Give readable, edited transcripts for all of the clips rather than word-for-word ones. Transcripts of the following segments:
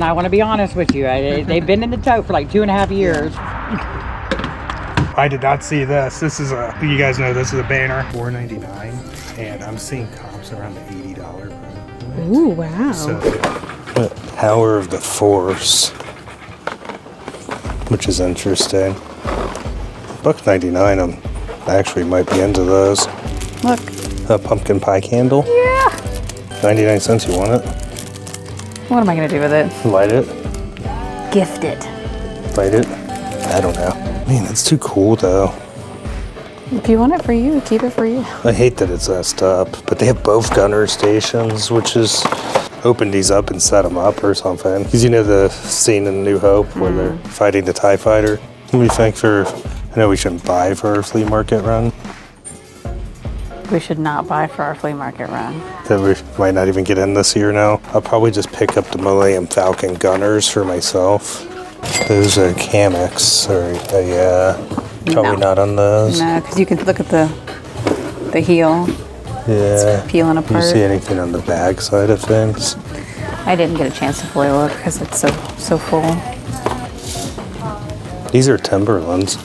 I want to be honest with you. They've been in the tote for like 2.5 years. I did not see this. This is a, you guys know this is a banner. $4.99, and I'm seeing comps around the $80 per. Ooh, wow. So, Power of the Force, which is interesting. $1.99. I actually might be into those. Look. A pumpkin pie candle. Yeah. 99 cents. You want it? What am I gonna do with it? Light it. Gift it. Light it. I don't know. Man, it's too cool though. If you want it for you, keep it for you. I hate that it's messed up, but they have both gunner stations, which is open these up and set them up or something. Because you know the scene in New Hope where they're fighting the TIE fighter. What do you think for? I know we shouldn't buy for our flea market run. We should not buy for our flea market run. That we might not even get in this year now. I'll probably just pick up the Millennium Falcon gunners for myself. Those are Camex, or yeah, probably not on those. No, because you can look at the heel. Yeah. It's peeling Do apart. you see anything on the back side of things? I didn't get a chance to fully look because it's so full. These are Timberlands.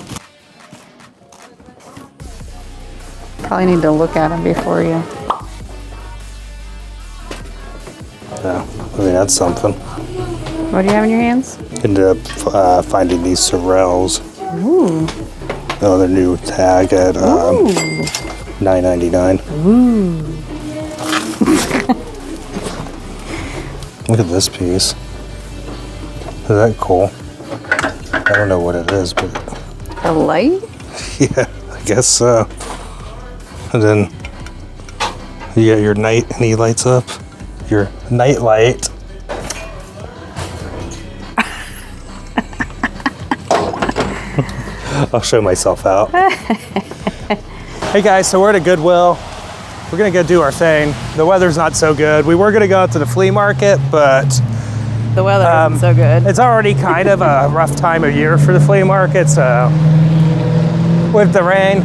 Probably need to look at them before you. Yeah, I mean that's something. What do you have in your hands? Ended up finding these Sorels. Ooh. Another new tag at $9.99. Ooh. Look at this piece. Is that cool? I don't know what it is, but A light? yeah, I guess so. And then you got your night, and he lights up. Your night light. I'll show myself out. Hey guys, so we're at a Goodwill. We're gonna go do our thing. The weather's not so good. We were gonna go out to the flea market, but The weather isn't so good. it's already kind of a rough time of year for the flea market, so with the rain.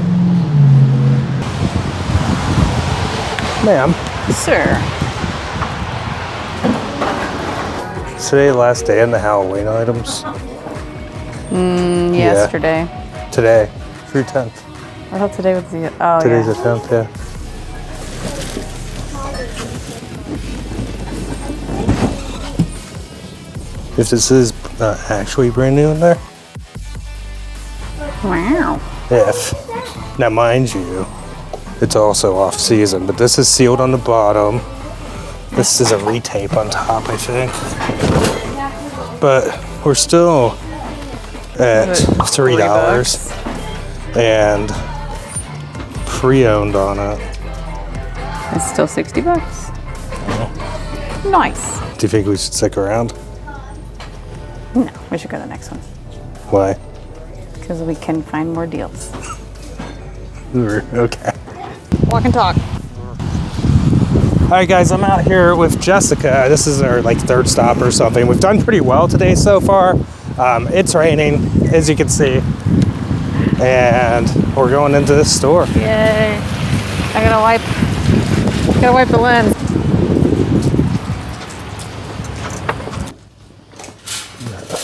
Ma'am, Sure. is today the last day in the Halloween items? Yesterday. Today, through 10th. I thought today was the. Oh, Today's yeah. the 10th, yeah. If this is actually brand new in there, Wow. if. Now, mind you, it's also off season, but this is sealed on the bottom. This is a retape on top, I think. But we're still at $3 and pre-owned on it. It's still $60. Nice. Do you think we should stick around? No, we should go to the next one Why? because we can find more deals. Okay. Walk and talk. All right, guys, I'm out here with Jessica. This is our third stop or something. We've done pretty well today so far. It's raining, as you can see, and we're going into this store. Yay! I gotta wipe the lens.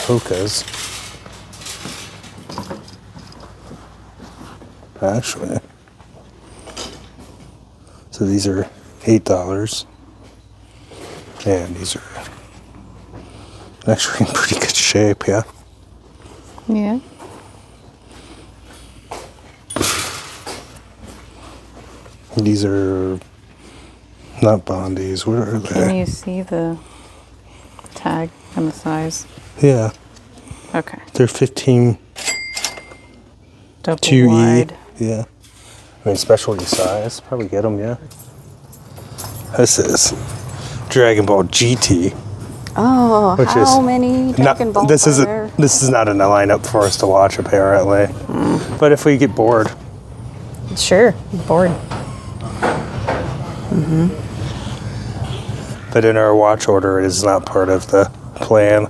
Hoka's. Actually, so these are $8, and these are actually in pretty good shape. Yeah. Yeah. These are not Bondies. Where are Can they? you see the tag and the size? Yeah, Okay. they're 15 Double 2E. wide. Yeah. I mean, specialty size. Probably get them, yeah. This is Dragon Ball GT. Oh, Which how is many Dragon Balls this are isn't there? this is not in the lineup for us to watch apparently. But if we get bored, Sure. Bored. but in our watch order, it is not part of the plan.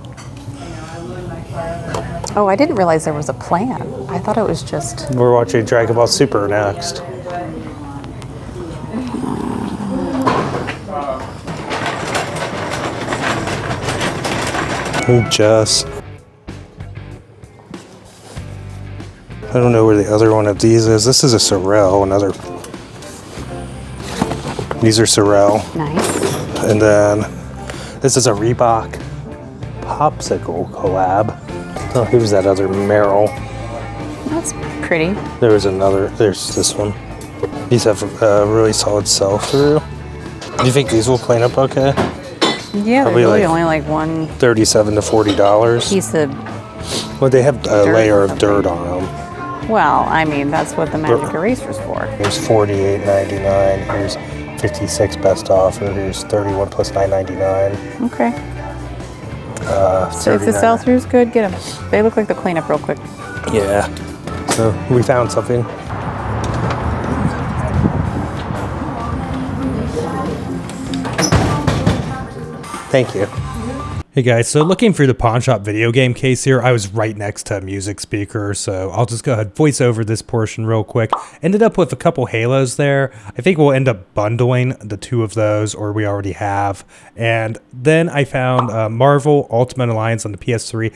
Oh, I didn't realize there was a plan. I thought it was just. We're watching Dragon Ball Super next. Jess. I don't know where the other one of these is. This is a Sorrel, another. These are Sorrel. Nice. And then this is a Reebok popsicle collab. Oh, here's that other Merrill. That's pretty. There was another. There's this one. These have a really solid sell-through. Do you think these will clean up okay? Yeah, Probably they're really like only like one $37 to $40. piece of. Well, they have a dirt layer or of something. dirt on them. Well, I mean, that's what the magic eraser's for. Here's $48.99. Here's 56 best offer. Here's 31 plus $9.99. Okay. So if the 39. sell-through's good, get them. They look like they'll clean up real quick. Yeah. So we found something. Thank you. Hey guys, so looking through the pawn shop video game case here, I was right next to a music speaker, so I'll just go ahead and voice over this portion real quick. Ended up with a couple Halos there. I think we'll end up bundling the two of those, or we already have. And then I found Marvel Ultimate Alliance on the PS3.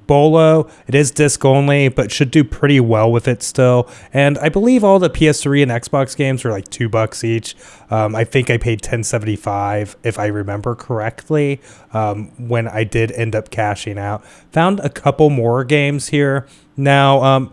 Bolo, it is disc only, but should do pretty well with it still. And I believe all the PS3 and Xbox games were like $2 each. I think I paid $10.75 if I remember correctly when I did end up cashing out. Found a couple more games here. Now,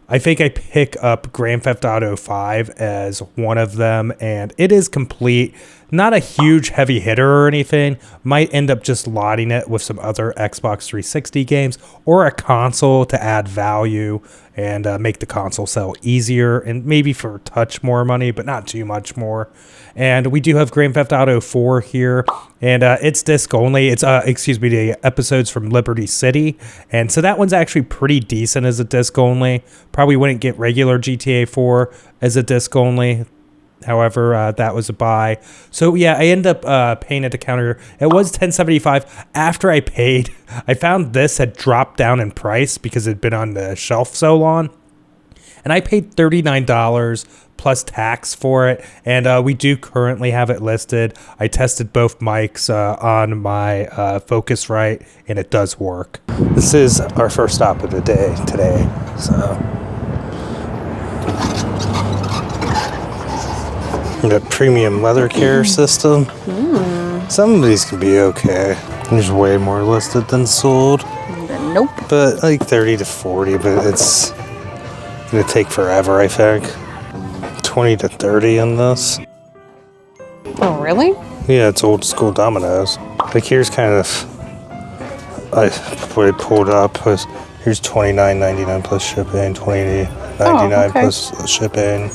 I think I pick up Grand Theft Auto 5 as one of them, and it is complete. Not a huge heavy hitter or anything. Might end up just lotting it with some other Xbox 360 games or a console to add value and make the console sell easier and maybe for a touch more money, but not too much more. And we do have Grand Theft Auto 4 here, and it's disc only. It's the episodes from Liberty City, and so that one's actually pretty decent as a disc only. Probably wouldn't get regular GTA 4 as a disc only. However, that was a buy. So yeah, I end up paying at the counter. It was $10.75. After I paid, I found this had dropped down in price because it had been on the shelf so long. And I paid $39 plus tax for it. And we do currently have it listed. I tested both mics on my Focusrite, and it does work. This is our first stop of the day today. So the premium leather care system. Some of these can be okay. There's way more listed than sold. Nope. But like 30 to 40, but it's gonna take forever, I think. 20 to 30 in this. Oh, really? Yeah, it's old school Domino's. Like here's kind of, what I pulled up was, here's $29.99 plus shipping, $20.99 okay. plus shipping.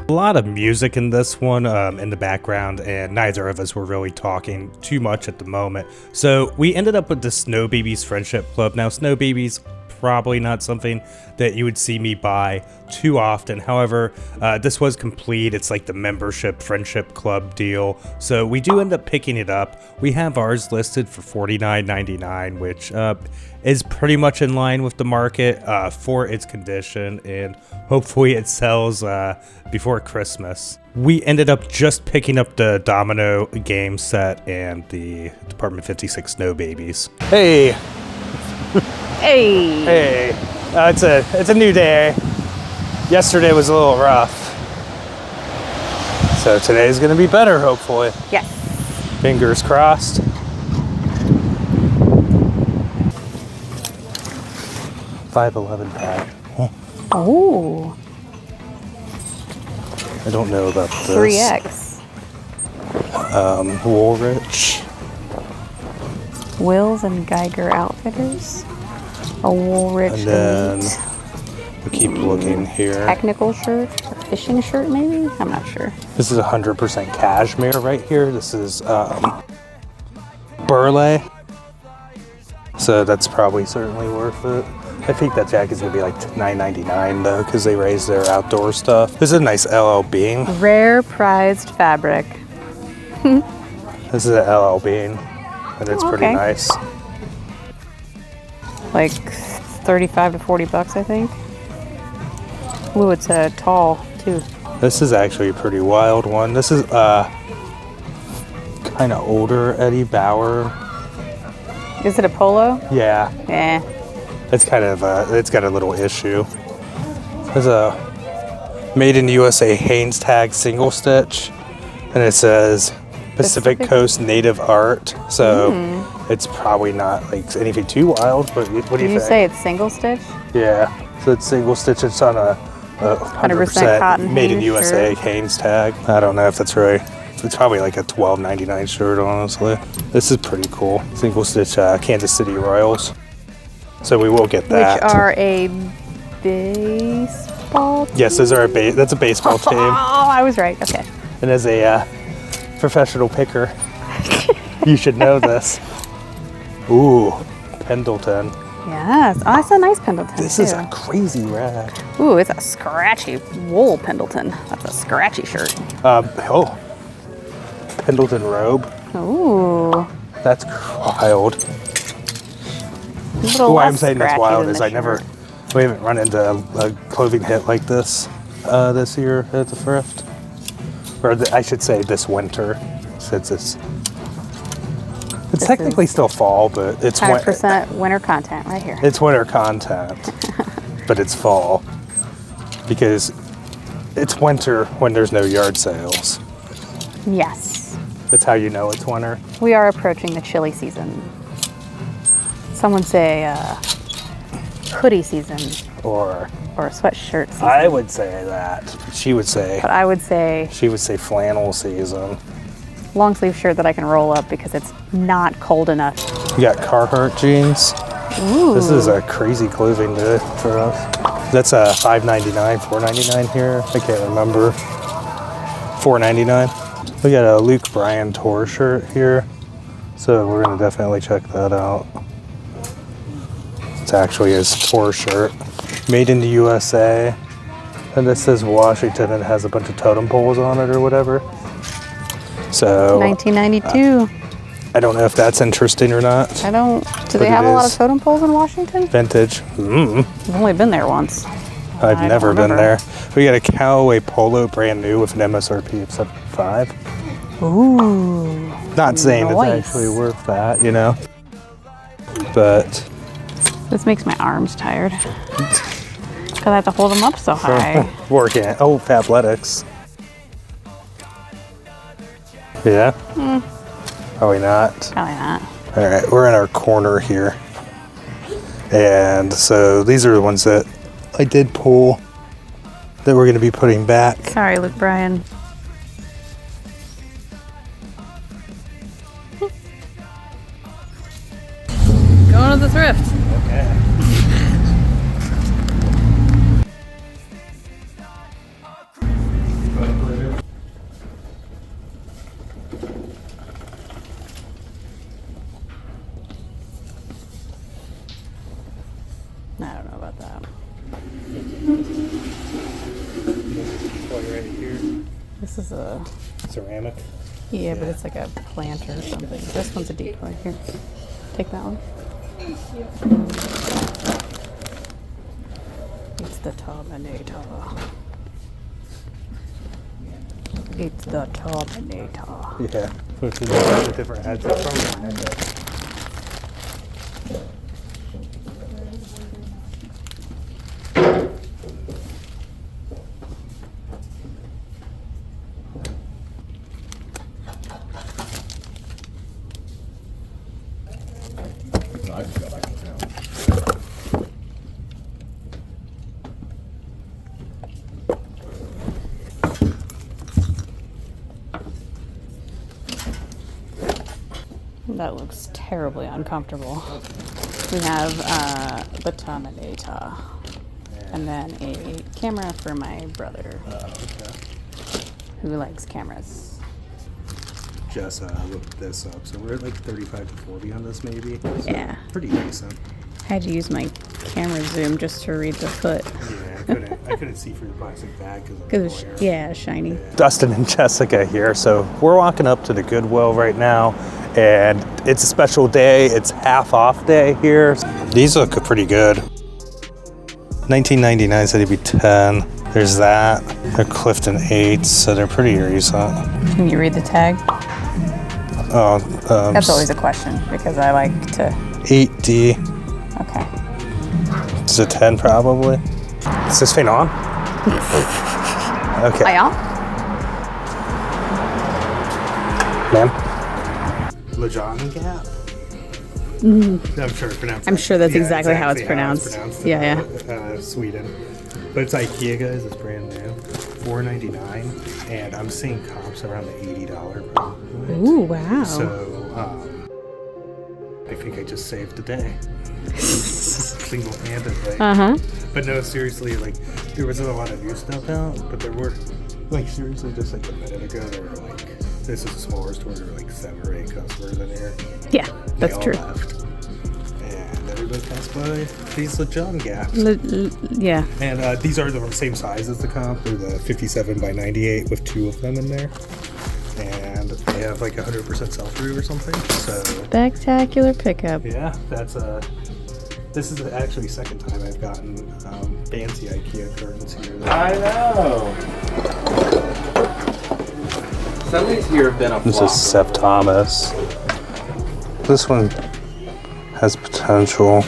A lot of music in this one in the background, and neither of us were really talking too much at the moment. So we ended up with the Snow Babies Friendship Club. Now, Snow Babies, probably not something that you would see me buy too often. However, this was complete. It's like the membership friendship club deal. So we do end up picking it up. We have ours listed for $49.99, which is pretty much in line with the market for its condition, and hopefully it sells before Christmas. We ended up just picking up the Domino game set and the Department 56 Snow Babies. Hey! Hey. Hey! It's a new day. Yesterday was a little rough. So today's gonna be better, hopefully. Yes. Fingers crossed. $5.11 pack. Oh. I don't know about this. 3X. Woolrich. Wills and Geiger Outfitters. A Woolrich And then Elite we keep looking here. technical shirt, or fishing shirt maybe? I'm not sure. This is 100% cashmere right here. This is Burley. So that's probably certainly worth it. I think that jacket's gonna be like $9.99 though, because they raised their outdoor stuff. This is a nice LL Bean. Rare prized fabric. This is an LL Bean, and it's pretty Okay. nice. Like 35 to 40 bucks, I think. Ooh, it's a tall too. This is actually a pretty wild one. This is kind of older Eddie Bauer. Is it a polo? Yeah, Yeah. it's kind of it's got a little issue. There's a made in the USA Hanes tag single stitch, and it says Pacific Coast native art. So it's probably not like anything too wild. But what do Did you you think? say it's single stitch? Yeah, so it's single stitch. It's on a 100% cotton made in Hanes USA shirt. Hanes tag. I don't know if that's right. It's probably like a $12.99 shirt, honestly. This is pretty cool. Single stitch Kansas City Royals. So we will get that. Which are a baseball team? Yes, those are that's a baseball team. Oh, I was right. Okay. And as a professional picker, you should know this. Ooh, Pendleton. Yes. Oh, that's a nice Pendleton. This too. is a crazy rag. Ooh, it's a scratchy wool Pendleton. That's a scratchy shirt. Pendleton robe. Ooh. That's wild. Why I'm saying that's wild is we haven't run into a clothing hit like this this year at the thrift. Or I should say this winter, since it's technically still fall, but it's 100% winter content right here. It's winter content, but it's fall because it's winter when there's no yard sales. Yes. That's how you know it's winter. We are approaching the chilly season. Some would say hoodie season Or or sweatshirt season. I would say that. She would say. But I would say She would say flannel season. long sleeve shirt that I can roll up because it's not cold enough. You got Carhartt jeans. Ooh. This is a crazy clothing day for us. That's a $5.99, $4.99 here. I can't remember. $4.99. We got a Luke Bryan tour shirt here, so we're gonna definitely check that out. It's actually his tour shirt, made in the USA, and this says Washington and it has a bunch of totem poles on it or whatever. So 1992. I don't know if that's interesting or not. I don't. Do But they have it a lot of is. totem poles in Washington? Vintage. I've only been there once. I've I don't never been remember. there. We got a Callaway Polo brand new with an MSRP of $75. Ooh. Not saying Nice. it's actually worth that, you know. But This makes my arms tired. Because I have to hold them up so high. working. Oh, Fabletics. Yeah. Probably not. Probably not. All right, we're in our corner here, and so these are the ones that I did pull that we're going to be putting back. Sorry, Luke Bryan. Going to the thrift. Okay. I don't know about that. Right here, This is a, ceramic. yeah, but it's like a planter or something. This one's a decoy. Here, take that one. It's the Terminator. It's the Terminator. Yeah, which is the different heads up from. That looks terribly uncomfortable. We have the Terminator. And then a camera for my brother, who likes cameras. Just looked this up, so we're at like 35 to 40 on this, maybe. So Yeah. pretty decent. had to use my camera zoom just to read the foot. Yeah, I couldn't see through the plastic bag Because yeah, it's shiny. Dustin and Jessica here. So we're walking up to the Goodwill right now, and it's a special day. It's half off day here. These look pretty good. $19.99 said it'd be 10. There's that. They're Clifton 8s, so they're pretty recent. Can you read the tag? Oh, That's always a question because I like to. 8D. Okay. It's a 10 probably. Is this thing on? Okay. I on? Ma'am? Lejon Gap? I'm sure it's pronounced. I'm sure that's exactly how it's pronounced. Yeah. Sweden. But it's IKEA, guys. It's brand new. $4.99. And I'm seeing comps around the $80 probably. Ooh, wow. So, I think I just saved the day. Single-handedly. But no, seriously, like, there wasn't a lot of new stuff out, but there were, like, seriously, just like a minute ago, there were, like, this is a smaller store, there were, like, 7 or 8 customers in here. Yeah, that's all true. Left. And everybody passed by these Lejon gaps. Yeah. And these are the same size as the comp. They're the 57 by 98 with 2 of them in there. And they have like 100% sell-through or something. So Spectacular pickup. yeah, that's this is actually the second time I've gotten fancy IKEA curtains here. I know. Some of these here have been a flop. This is Seth Thomas. This one has potential.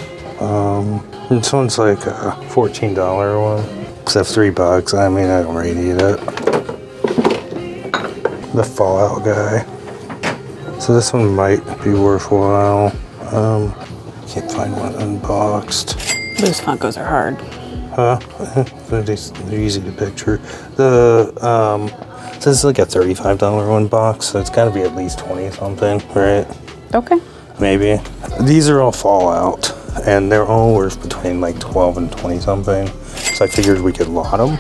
This one's like a $14 one. Except $3. I mean, I don't really need it. The Fallout guy. So this one might be worthwhile. Can't find one unboxed. Those Funkos are hard. Huh? They're easy to picture. The this is like a $35 one box, so it's got to be at least 20 something, right? Okay. Maybe. These are all Fallout, and they're all worth between like 12 and 20 something. So I figured we could lot them.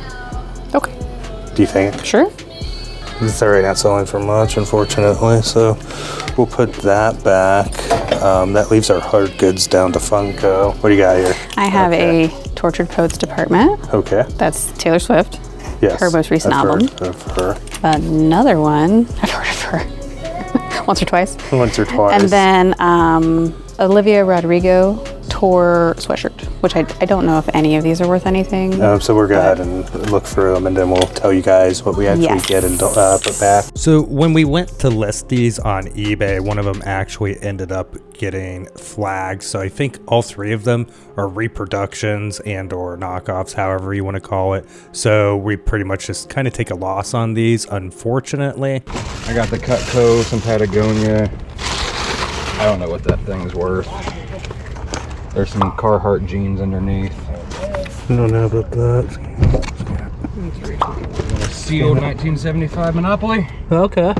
Okay. Do you think? Sure. It's already not selling for much, unfortunately, so we'll put that back. That leaves our hard goods down to Funko. What do you got here? I have a Tortured Poets department. Okay. That's Taylor Swift. Yes. Her most recent album. Heard of her. Another one. I've heard of her. Once or twice. Once or twice. And then Olivia Rodrigo tour sweatshirt, which I don't know if any of these are worth anything. So we'll go ahead and look for them, and then we'll tell you guys what we actually get and put back. So when we went to list these on eBay, one of them actually ended up getting flagged. So I think all 3 of them are reproductions and or knockoffs, however you want to call it. So we pretty much just kind of take a loss on these, unfortunately. I got the Cutco, some Patagonia. I don't know what that thing's worth. There's some Carhartt jeans underneath. I don't know about that. Sealed 1975 Monopoly. Okay.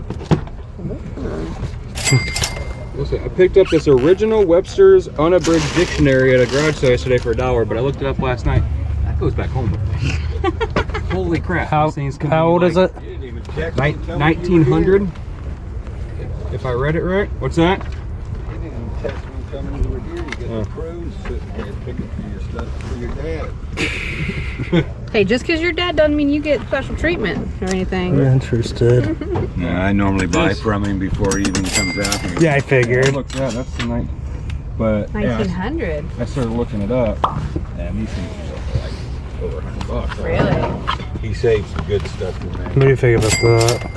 Listen, I picked up this original Webster's Unabridged Dictionary at a garage sale yesterday for $1, but I looked it up last night. That goes back home with me. Holy crap. How old is it? 1900. If I read it right. What's that? Hey, just because your dad doesn't mean you get special treatment or anything. I'm interested. Yeah, I normally buy from him before he even comes out here. Yeah, I figured. Look, yeah, that's the night. But 1900. yeah, I started looking it up, and these things are like over $100. Really? He saves some good stuff for me. What do you think about that?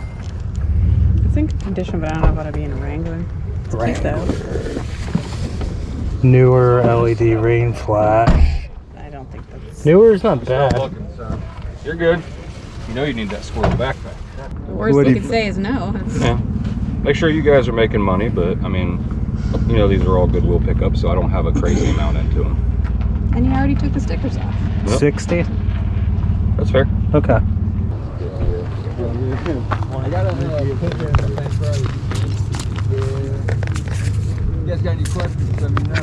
It's in good condition, but I don't know about it being a Wrangler. It's cute though. Newer LED rain flash. I don't think that's. Newer is not bad. Looking, son. You're good. You know you need that squirrel backpack. The worst What they do can you- say is no. Yeah. Make sure you guys are making money, but I mean, you know, these are all Goodwill pickups, so I don't have a crazy amount into them. And you already took the stickers off. Yep. 60? That's fair. Okay. You guys got any questions, let me know.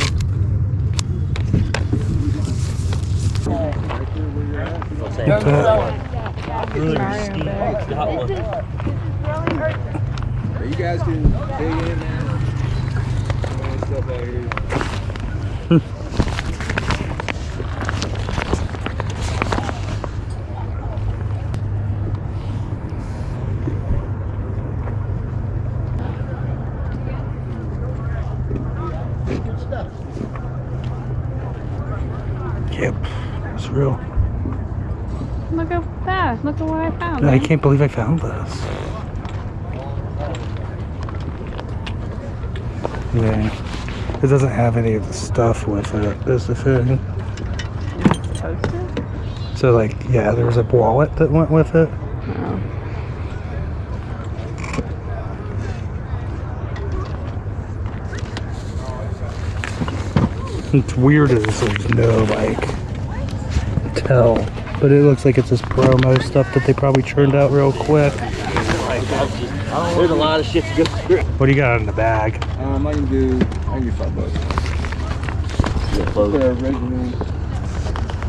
You guys can dig in there. Stuff out here. Yep, it's real. Look at that. Look at what I found. I man. can't believe I found this. Yeah, it doesn't have any of the stuff with it, is the thing. Toaster? So like, yeah, there was a wallet that went with it. Oh. It's weird as there's no like tell, but it looks like it's this promo stuff that they probably churned out real quick. There's a lot of shit to go through. What do you got in the bag? I can do $5. The original.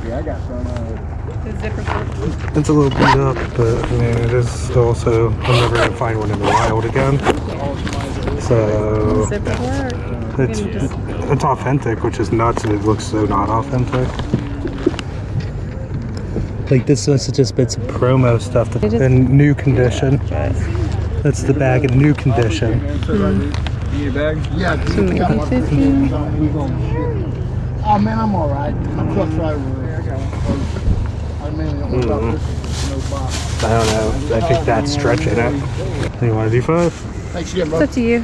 Yeah, I got some. The zipper clip. It's a little beat up, but I mean, it is also, I'm never gonna find one in the wild again. So Zipper work. it's authentic, which is nuts, and it looks so not authentic. Like this was just bits of promo stuff that's in new condition. That's the bag in new condition. You need a bag? Yeah, oh man, I'm alright. I'm truck driver. I mainly don't know about this. No box. I don't know. I think that's stretching it. You want to do 5? Thanks again, It's bro. up to you.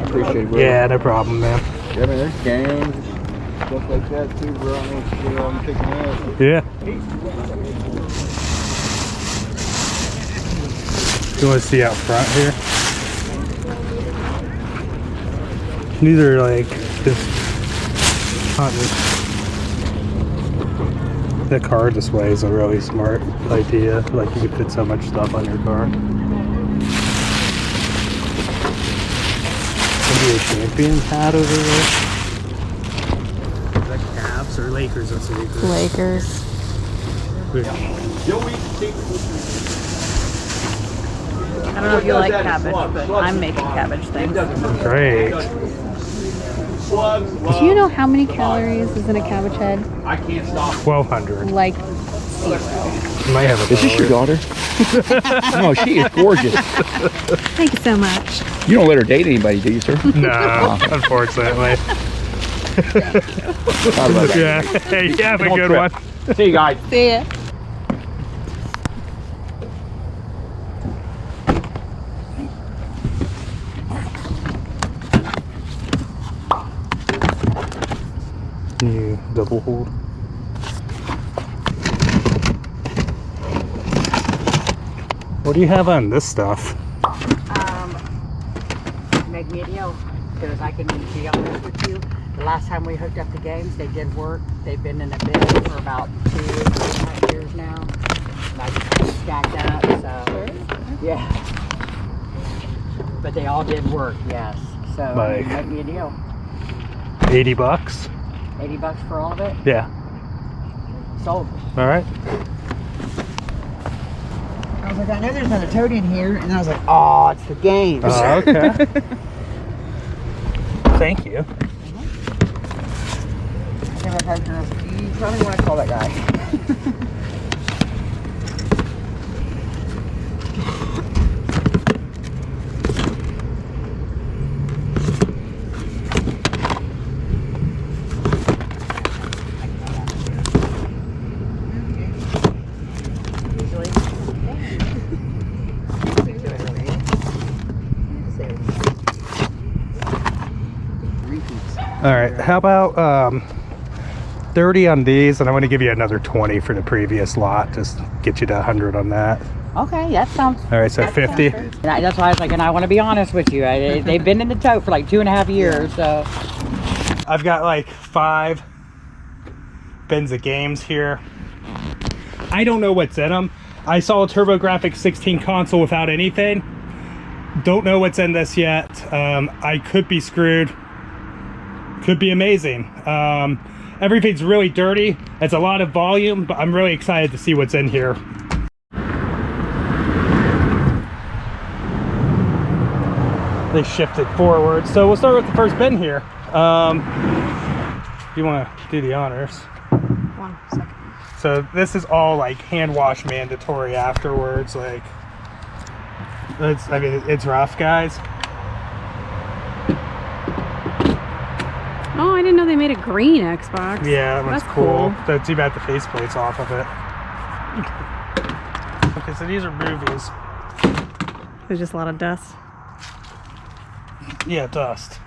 Appreciate it, bro. Yeah, no problem, man. Yeah, I mean, there's games, stuff like that too, bro. I know what I'm picking up. Yeah. You want to see out front here? These are like just not just. The car display is a really smart idea. Like you could fit so much stuff on your car. Maybe a Champions hat over there. Is that Cavs or Lakers? Let's see. Lakers. I don't know if you like cabbage, but I'm making cabbage things. Great. Do you know how many calories is in a cabbage head? 1,200. Like 0. You might have a Is this your daughter? No, she is gorgeous. Thank you so much. You don't let her date anybody, do you, sir? No, unfortunately. Yeah. Hey, you have a good one. See you guys. See ya. You double hold. What do you have on this stuff? Make me a deal, because I can be honest with you. The last time we hooked up the games, they did work. They've been in a bid for about 2.5 years now. And I just stacked up, so yeah. But they all did work, yes. So Like- make me a deal. $80? $80 for all of it? Yeah. Sold. All right. I was like, I know there's another toad in here, and I was like, oh, it's the games. Okay. Thank you. You tell me what I call that guy. All right. How about 30 on these, and I'm going to give you another 20 for the previous lot. Just get you to 100 on that. Okay, that sounds. All right, so 50. That's why I was like, and I want to be honest with you. They've been in the tote for like 2.5 years, so. I've got like 5 bins of games here. I don't know what's in them. I saw a TurboGrafx 16 console without anything. Don't know what's in this yet. I could be screwed. Could be amazing. Everything's really dirty. It's a lot of volume, but I'm really excited to see what's in here. They shifted forward. So we'll start with the first bin here. You want to do the honors? 1 second. So this is all like hand wash mandatory afterwards. Like, it's rough, guys. Oh, I didn't know they made a green Xbox. Yeah, that one's That's cool. That's too bad the faceplate's off of it. Okay, so these are movies. There's just a lot of dust. Yeah, dust.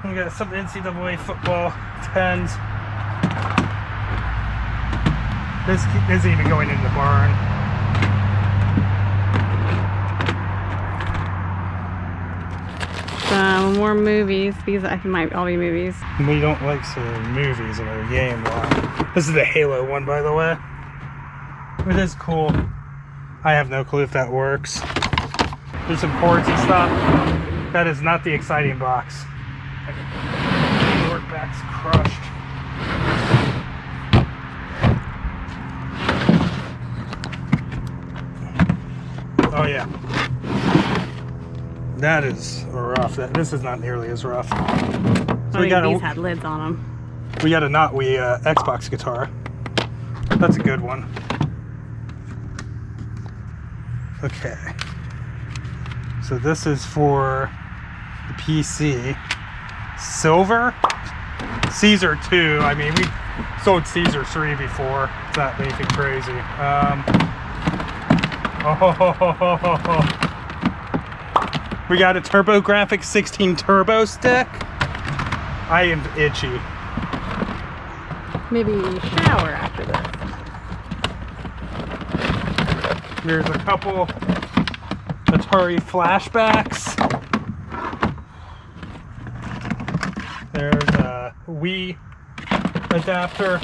We got some NCAA football 10s. This isn't even going in the barn. Some more movies. These might all be movies. We don't like seeing movies in our game lot. This is the Halo one, by the way. It is cool. I have no clue if that works. There's some cords and stuff. That is not the exciting box. Your back's crushed. Oh yeah. That is rough. This is not nearly as rough. So I think these had lids on them. We got a Not We Xbox guitar. That's a good one. Okay. So this is for the PC. Silver. Caesar 2. I mean, we sold Caesar 3 before. It's not anything crazy. We got a TurboGrafx 16 Turbo stick. I am itchy. Maybe shower after this. There's a couple Atari flashbacks. There's a Wii adapter.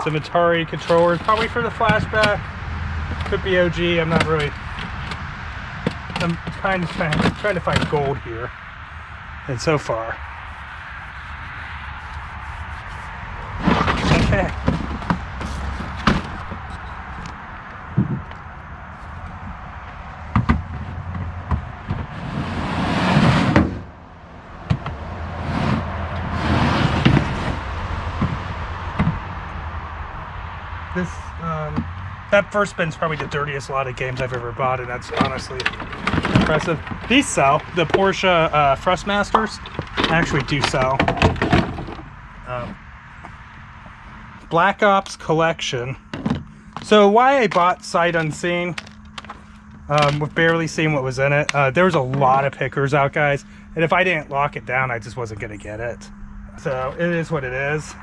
Some Atari controllers, probably for the flashback. Could be OG. I'm trying to find gold here. And so far. Okay. This, that first bin's probably the dirtiest lot of games I've ever bought, and that's honestly impressive. These sell. The Porsche Thrustmasters actually do sell. Black Ops Collection. So why I bought Sight Unseen, with barely seeing what was in it, there was a lot of pickers out, guys, and if I didn't lock it down, I just wasn't going to get it. So it is what it is.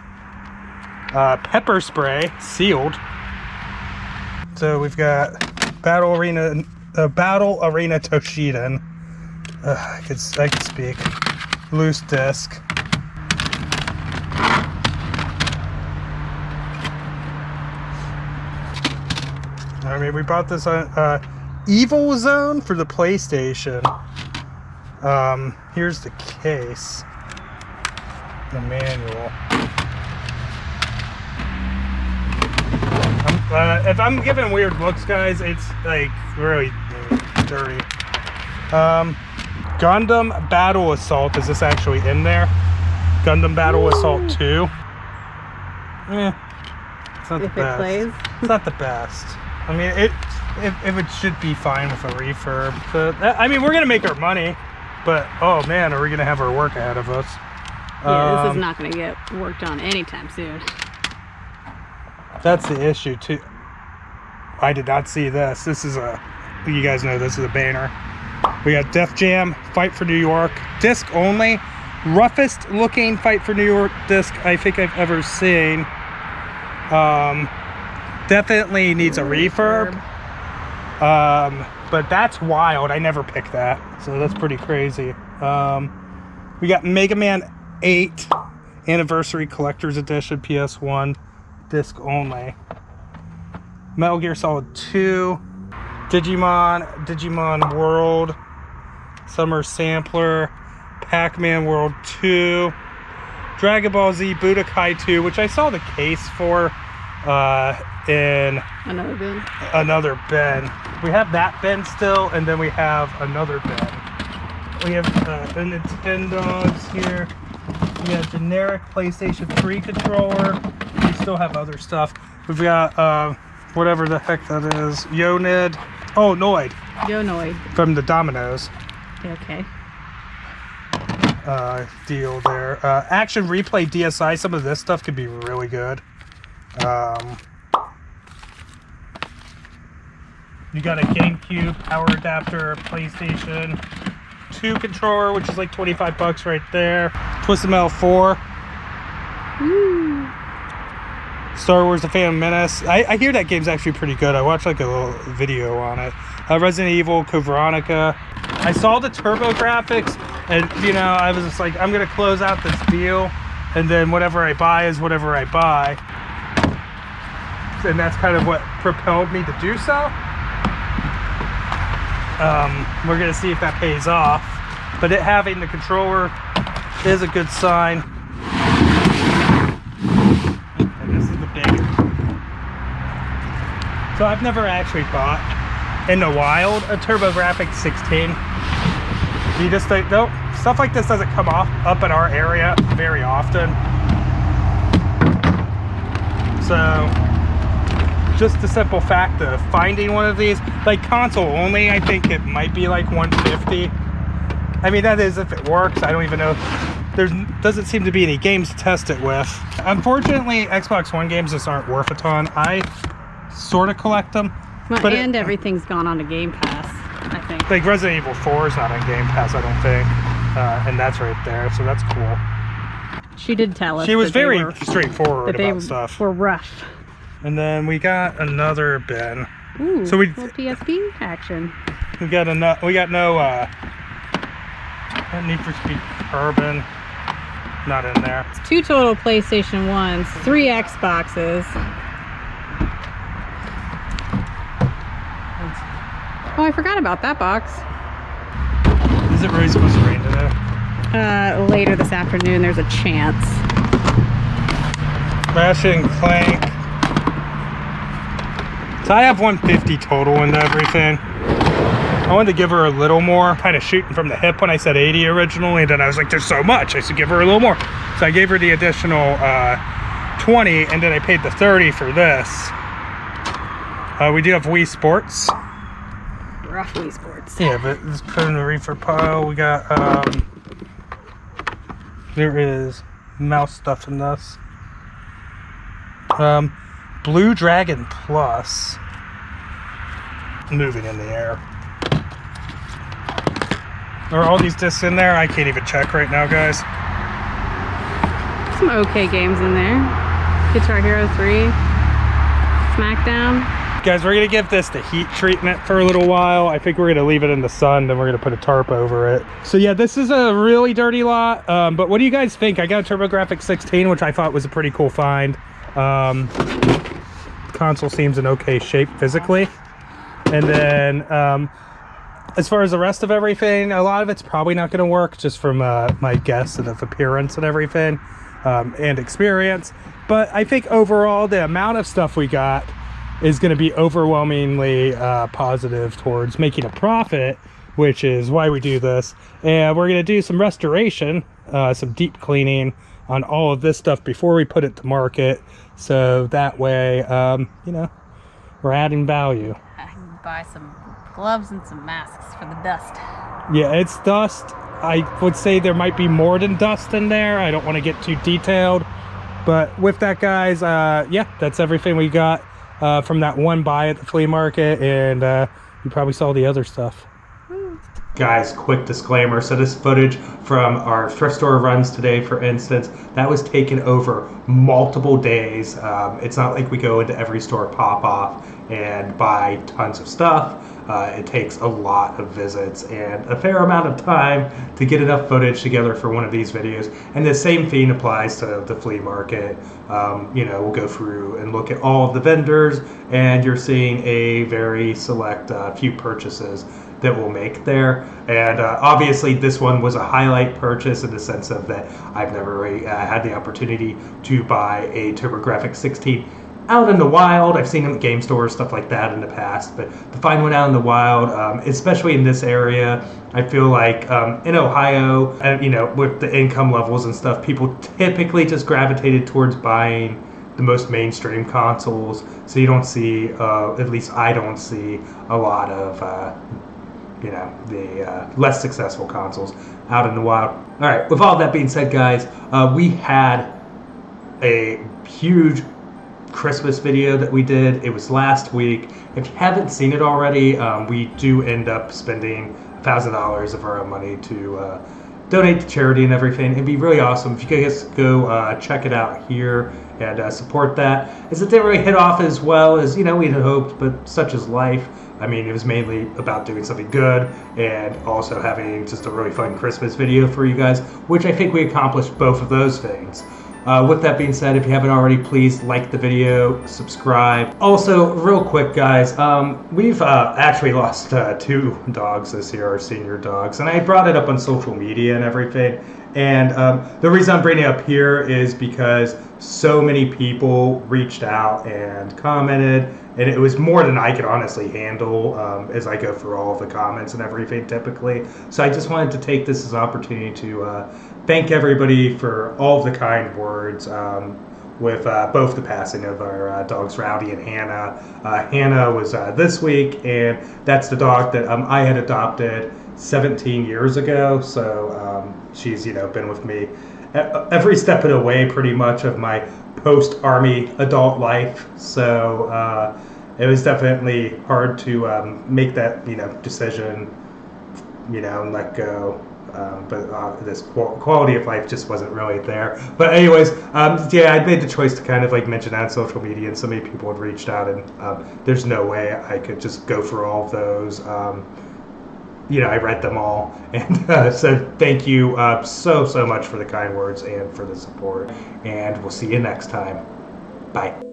Pepper spray, sealed. So we've got Battle Arena Toshinden. I could speak. Loose disc. I mean, we bought this on Evil Zone for the PlayStation. Here's the case. The manual. If I'm giving weird looks, guys, it's like really dirty. Gundam Battle Assault. Is this actually in there? Gundam Battle Assault 2. It's not the best. Plays. It's not the best. I mean, it should be fine with a refurb. So, I mean, we're gonna make our money, but oh man, are we gonna have our work ahead of us? Yeah, this is not gonna get worked on anytime soon. That's the issue too. I did not see this. This is you guys know this is a banner. We got Def Jam, Fight for New York, disc only. Roughest looking Fight for New York disc I think I've ever seen. Definitely needs a refurb. But that's wild. I never picked that. So that's pretty crazy. We got Mega Man 8 Anniversary Collector's Edition PS1. Disc only. Metal Gear Solid 2, Digimon World, Summer Sampler, Pac-Man World 2, Dragon Ball Z Budokai 2, which I saw the case for in another bin. We have that bin still, and then we have another bin. We have the Nintendo's here. We have generic PlayStation 3 controller. We still have other stuff. We've got whatever the heck that is. Yonid. Oh, Noid. Yonoid. From the Dominoes. Okay. deal there. Action Replay DSi, some of this stuff could be really good. You got a GameCube power adapter, PlayStation 2 controller, which is like $25 right there. Twisted Metal 4. Star Wars: The Phantom Menace. I hear that game's actually pretty good. I watched like a little video on it. Resident Evil, Code Veronica. I saw the turbo graphics, and you know, I was just like, I'm gonna close out this deal, and then whatever I buy is whatever I buy. And that's kind of what propelled me to do so. We're gonna see if that pays off, but it having the controller is a good sign. And this is the big. So I've never actually bought in the wild a TurboGrafx 16. You just think, nope, stuff like this doesn't come up in our area very often. So just the simple fact of finding one of these, like console only, I think it might be like $150. I mean, that is if it works. I don't even know. There doesn't seem to be any games to test it with. Unfortunately, Xbox One games just aren't worth a ton. I sort of collect them. Well, but and everything's gone on to Game Pass, I think. Like Resident Evil 4 is not on Game Pass, I don't think. And that's right there, so that's cool. She did tell us. She was that very straightforward they about stuff. were rough. And then we got another bin. Ooh, so we little PSP action. We got no Need for Speed Urban, not in there. It's 2 total PlayStation 1s, 3 Xboxes. Oh, I forgot about that box. Is it really supposed to rain today? Later this afternoon, there's a chance. Ratchet and Clank. So I have 150 total into everything. I wanted to give her a little more, kind of shooting from the hip when I said 80 originally, and then I was like, there's so much, I should give her a little more. So I gave her the additional 20, and then I paid the 30 for this. We do have Wii Sports. Rough Wii Sports. Yeah, but let's put in the reefer pile. We got, there is mouse stuff in this. Blue Dragon Plus. Moving in the air. Are all these discs in there? I can't even check right now, guys. Some okay games in there. Guitar Hero 3. Smackdown. Guys, we're going to give this the heat treatment for a little while. I think we're going to leave it in the sun, then we're going to put a tarp over it. So yeah, this is a really dirty lot. But what do you guys think? I got a TurboGrafx 16, which I thought was a pretty cool find. Console seems in okay shape physically. And then as far as the rest of everything, a lot of it's probably not going to work just from my guess and of appearance and everything and experience. But I think overall the amount of stuff we got is going to be overwhelmingly positive towards making a profit, which is why we do this. And we're going to do some restoration, some deep cleaning on all of this stuff before we put it to market. So that way, you know, we're adding value. I can buy some gloves and some masks for the dust. Yeah, it's dust. I would say there might be more than dust in there. I don't want to get too detailed. But with that, guys, yeah, that's everything we got from that one buy at the flea market. And you probably saw the other stuff. Guys, quick disclaimer. So this footage from our thrift store runs today, for instance, that was taken over multiple days. It's not like we go into every store pop off and buy tons of stuff. It takes a lot of visits and a fair amount of time to get enough footage together for one of these videos. And the same thing applies to the flea market. You know, we'll go through and look at all of the vendors, and you're seeing a very select few purchases that we'll make there. And obviously this one was a highlight purchase in the sense of that I've never really had the opportunity to buy a TurboGrafx 16 out in the wild. I've seen them at game stores, stuff like that in the past, but to find one out in the wild, especially in this area, I feel like in Ohio, you know, with the income levels and stuff, people typically just gravitated towards buying the most mainstream consoles. So you don't see, at least I don't see a lot of the less successful consoles out in the wild. All right, with all that being said, guys, we had a huge Christmas video that we did. It was last week. If you haven't seen it already, we do end up spending $1,000 of our own money to donate to charity and everything. It'd be really awesome if you guys go check it out here and support that. As it didn't really hit off as well as we'd hoped, but such is life. I mean, it was mainly about doing something good and also having just a really fun Christmas video for you guys, which I think we accomplished both of those things. With that being said, if you haven't already, please like the video, subscribe. Also, real quick, guys, we've actually lost 2 dogs this year, our senior dogs, and I brought it up on social media and everything. And the reason I'm bringing it up here is because so many people reached out and commented, and it was more than I could honestly handle as I go through all of the comments and everything typically. So I just wanted to take this as an opportunity to thank everybody for all of the kind words with both the passing of our dogs, Rowdy and Hannah. Hannah was this week, and that's the dog that I had adopted 17 years ago. So she's been with me every step of the way pretty much of my post-Army adult life. So it was definitely hard to make that decision and let go. But this quality of life just wasn't really there. But anyways, yeah, I made the choice to kind of mention that on social media, and so many people had reached out, and there's no way I could just go through all of those. I read them all, and so thank you so much for the kind words and for the support, and we'll see you next time. Bye.